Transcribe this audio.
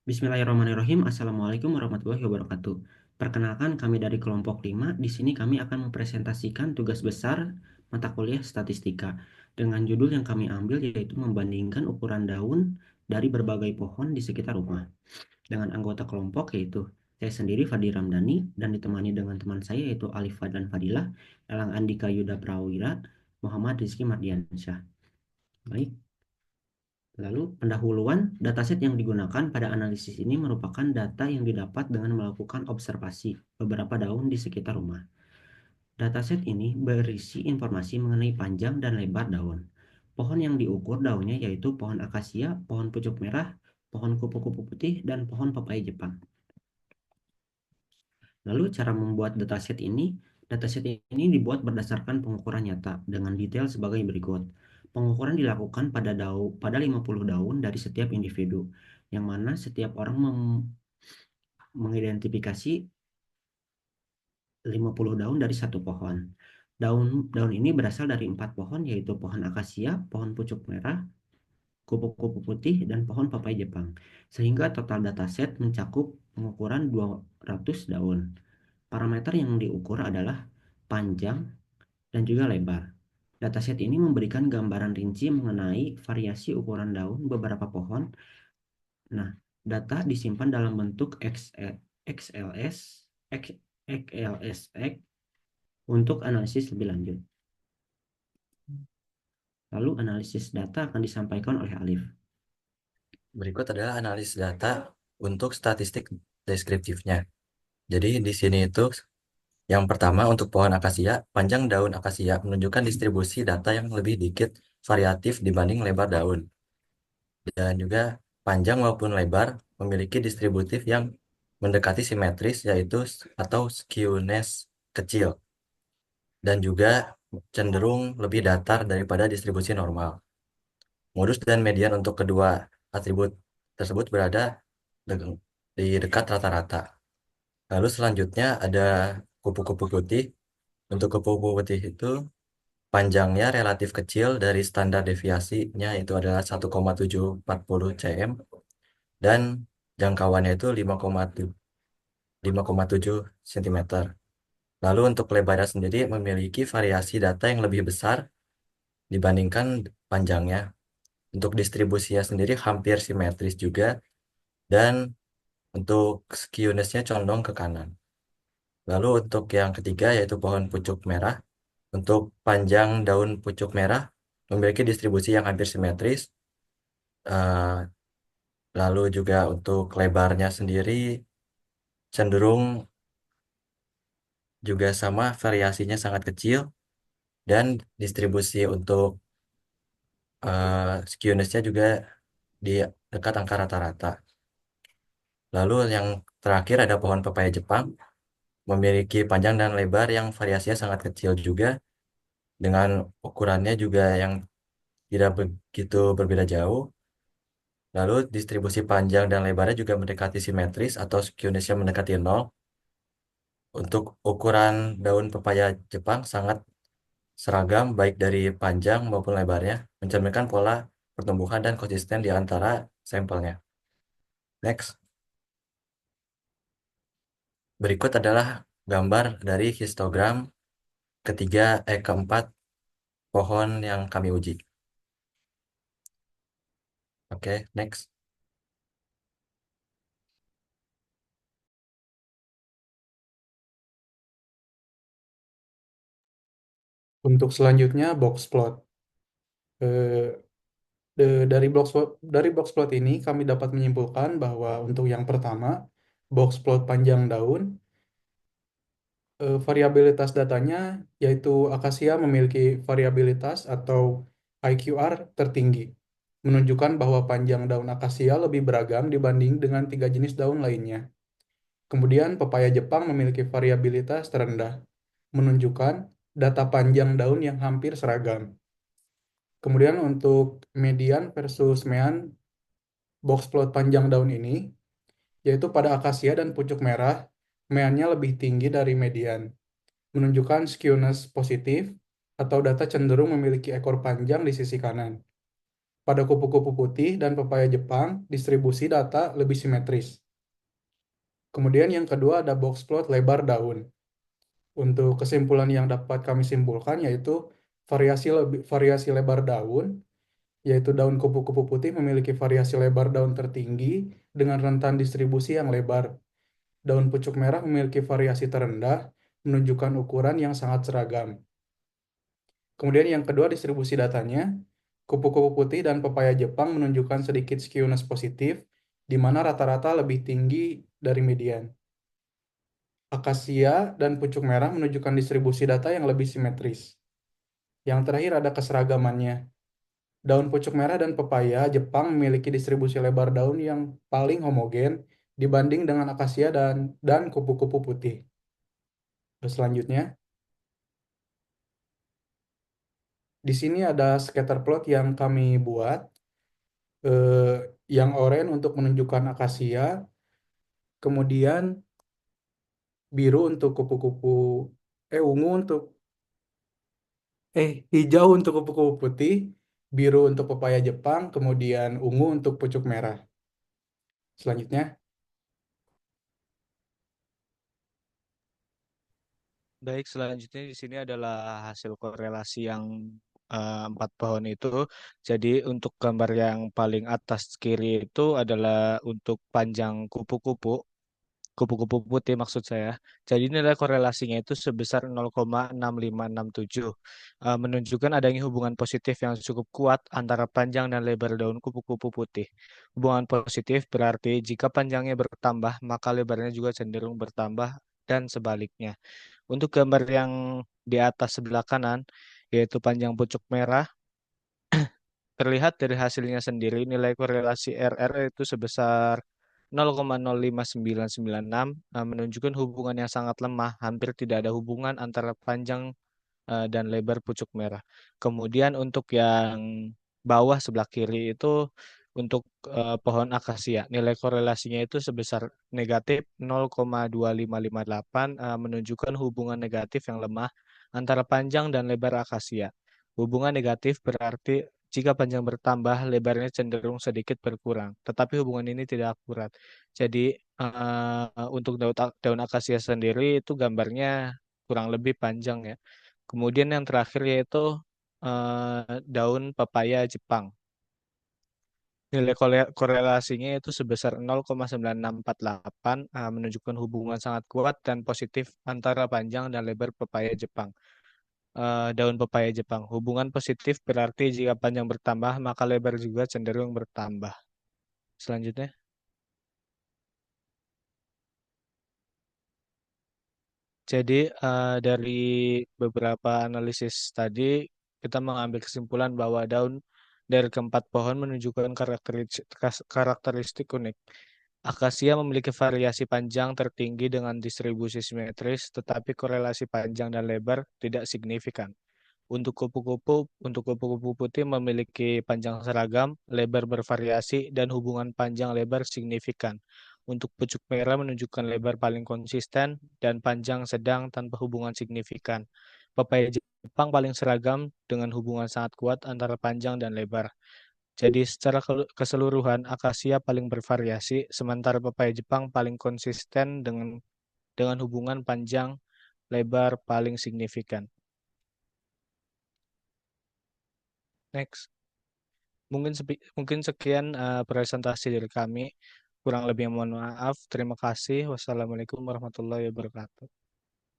Bismillahirrahmanirrahim. Assalamualaikum warahmatullahi wabarakatuh. Perkenalkan, kami dari kelompok 5. Di sini kami akan mempresentasikan tugas besar mata kuliah statistika dengan judul yang kami ambil yaitu membandingkan ukuran daun dari berbagai pohon di sekitar rumah. Dengan anggota kelompok yaitu saya sendiri Fadi Ramdhani dan ditemani dengan teman saya yaitu Alif Fadlan Fadilah, Elang Andika Yuda Prawira, Muhammad Rizky Mardiansyah. Baik. Lalu, pendahuluan dataset yang digunakan pada analisis ini merupakan data yang didapat dengan melakukan observasi beberapa daun di sekitar rumah. Dataset ini berisi informasi mengenai panjang dan lebar daun. Pohon yang diukur daunnya yaitu pohon akasia, pohon pucuk merah, pohon kupu-kupu putih, dan pohon pepaya Jepang. Lalu cara membuat dataset ini dibuat berdasarkan pengukuran nyata dengan detail sebagai berikut. Pengukuran dilakukan pada 50 daun dari setiap individu, yang mana setiap orang mengidentifikasi 50 daun dari satu pohon. Daun ini berasal dari 4 pohon, yaitu pohon akasia, pohon pucuk merah, kupu-kupu putih, dan pohon papai Jepang. Sehingga total dataset mencakup pengukuran 200 daun. Parameter yang diukur adalah panjang dan juga lebar. Dataset ini memberikan gambaran rinci mengenai variasi ukuran daun beberapa pohon. Nah, data disimpan dalam bentuk XLS, XLSX untuk analisis lebih lanjut. Lalu analisis data akan disampaikan oleh Alif. Berikut adalah analisis data untuk statistik deskriptifnya. Jadi di sini itu yang pertama untuk pohon akasia, panjang daun akasia menunjukkan distribusi data yang lebih dikit variatif dibanding lebar daun. Dan juga panjang maupun lebar memiliki distributif yang mendekati simetris yaitu atau skewness kecil dan juga cenderung lebih datar daripada distribusi normal. Modus dan median untuk kedua atribut tersebut berada di dekat rata-rata. Lalu selanjutnya ada kupu-kupu putih. Untuk kupu-kupu putih itu panjangnya relatif kecil dari standar deviasinya itu adalah 1,740 cm dan jangkauannya itu 5,7 cm. Lalu untuk lebarnya sendiri memiliki variasi data yang lebih besar dibandingkan panjangnya. Untuk distribusinya sendiri hampir simetris juga dan untuk skewness-nya condong ke kanan. Lalu untuk yang ketiga yaitu pohon pucuk merah. Untuk panjang daun pucuk merah memiliki distribusi yang hampir simetris. Eh, Lalu juga untuk lebarnya sendiri cenderung juga sama, variasinya sangat kecil dan distribusi untuk skewness-nya juga di dekat angka rata-rata. Lalu yang terakhir ada pohon pepaya Jepang memiliki panjang dan lebar yang variasinya sangat kecil juga dengan ukurannya juga yang tidak begitu berbeda jauh. Lalu distribusi panjang dan lebarnya juga mendekati simetris atau skewness-nya mendekati nol. Untuk ukuran daun pepaya Jepang sangat seragam baik dari panjang maupun lebarnya, mencerminkan pola pertumbuhan dan konsisten di antara sampelnya. Next, berikut adalah gambar dari histogram keempat pohon yang kami uji. Oke, next. Untuk selanjutnya box plot. Eh, dari box plot ini kami dapat menyimpulkan bahwa untuk yang pertama, box plot panjang daun, variabilitas datanya yaitu akasia memiliki variabilitas atau IQR tertinggi, menunjukkan bahwa panjang daun akasia lebih beragam dibanding dengan 3 jenis daun lainnya. Kemudian pepaya Jepang memiliki variabilitas terendah, menunjukkan data panjang daun yang hampir seragam. Kemudian untuk median versus mean box plot panjang daun ini, yaitu pada akasia dan pucuk merah, meannya lebih tinggi dari median, menunjukkan skewness positif atau data cenderung memiliki ekor panjang di sisi kanan. Pada kupu-kupu putih dan pepaya Jepang, distribusi data lebih simetris. Kemudian yang kedua ada box plot lebar daun. Untuk kesimpulan yang dapat kami simpulkan yaitu variasi lebar daun, yaitu daun kupu-kupu putih memiliki variasi lebar daun tertinggi dengan rentan distribusi yang lebar. Daun pucuk merah memiliki variasi terendah, menunjukkan ukuran yang sangat seragam. Kemudian yang kedua distribusi datanya, kupu-kupu putih dan pepaya Jepang menunjukkan sedikit skewness positif, di mana rata-rata lebih tinggi dari median. Akasia dan pucuk merah menunjukkan distribusi data yang lebih simetris. Yang terakhir ada keseragamannya. Daun pucuk merah dan pepaya Jepang memiliki distribusi lebar daun yang paling homogen dibanding dengan akasia dan kupu-kupu putih. Terus selanjutnya, di sini ada scatter plot yang kami buat. Yang oranye untuk menunjukkan akasia, kemudian biru untuk kupu-kupu, ungu untuk, hijau untuk kupu-kupu putih, biru untuk pepaya Jepang, kemudian ungu untuk pucuk merah. Selanjutnya, Baik, selanjutnya di sini adalah hasil korelasi yang empat pohon itu. Jadi untuk gambar yang paling atas kiri itu adalah untuk panjang kupu-kupu, kupu-kupu putih maksud saya. Jadi nilai korelasinya itu sebesar 0,6567, menunjukkan adanya hubungan positif yang cukup kuat antara panjang dan lebar daun kupu-kupu putih. Hubungan positif berarti jika panjangnya bertambah, maka lebarnya juga cenderung bertambah dan sebaliknya. Untuk gambar yang di atas sebelah kanan, yaitu panjang pucuk merah, terlihat dari hasilnya sendiri nilai korelasi RR itu sebesar 0,05996, menunjukkan hubungan yang sangat lemah, hampir tidak ada hubungan antara panjang dan lebar pucuk merah. Kemudian untuk yang bawah sebelah kiri itu untuk pohon akasia, nilai korelasinya itu sebesar negatif 0,2558, menunjukkan hubungan negatif yang lemah antara panjang dan lebar akasia. Hubungan negatif berarti jika panjang bertambah, lebarnya cenderung sedikit berkurang. Tetapi hubungan ini tidak akurat. Jadi untuk daun akasia sendiri itu gambarnya kurang lebih panjang ya. Kemudian yang terakhir yaitu daun pepaya Jepang. Nilai korelasinya itu sebesar 0,9648, menunjukkan hubungan sangat kuat dan positif antara panjang dan lebar pepaya Jepang. Daun pepaya Jepang. Hubungan positif berarti jika panjang bertambah, maka lebar juga cenderung bertambah. Selanjutnya. Jadi dari beberapa analisis tadi kita mengambil kesimpulan bahwa daun dari keempat pohon menunjukkan karakteristik unik. Akasia memiliki variasi panjang tertinggi dengan distribusi simetris, tetapi korelasi panjang dan lebar tidak signifikan. Untuk kupu-kupu putih memiliki panjang seragam, lebar bervariasi, dan hubungan panjang lebar signifikan. Untuk pucuk merah menunjukkan lebar paling konsisten dan panjang sedang tanpa hubungan signifikan. Pepaya Jepang paling seragam dengan hubungan sangat kuat antara panjang dan lebar. Jadi secara keseluruhan akasia paling bervariasi, sementara pepaya Jepang paling konsisten dengan hubungan panjang lebar paling signifikan. Next. Mungkin sekian presentasi dari kami. Kurang lebih mohon maaf. Terima kasih. Wassalamualaikum warahmatullahi wabarakatuh.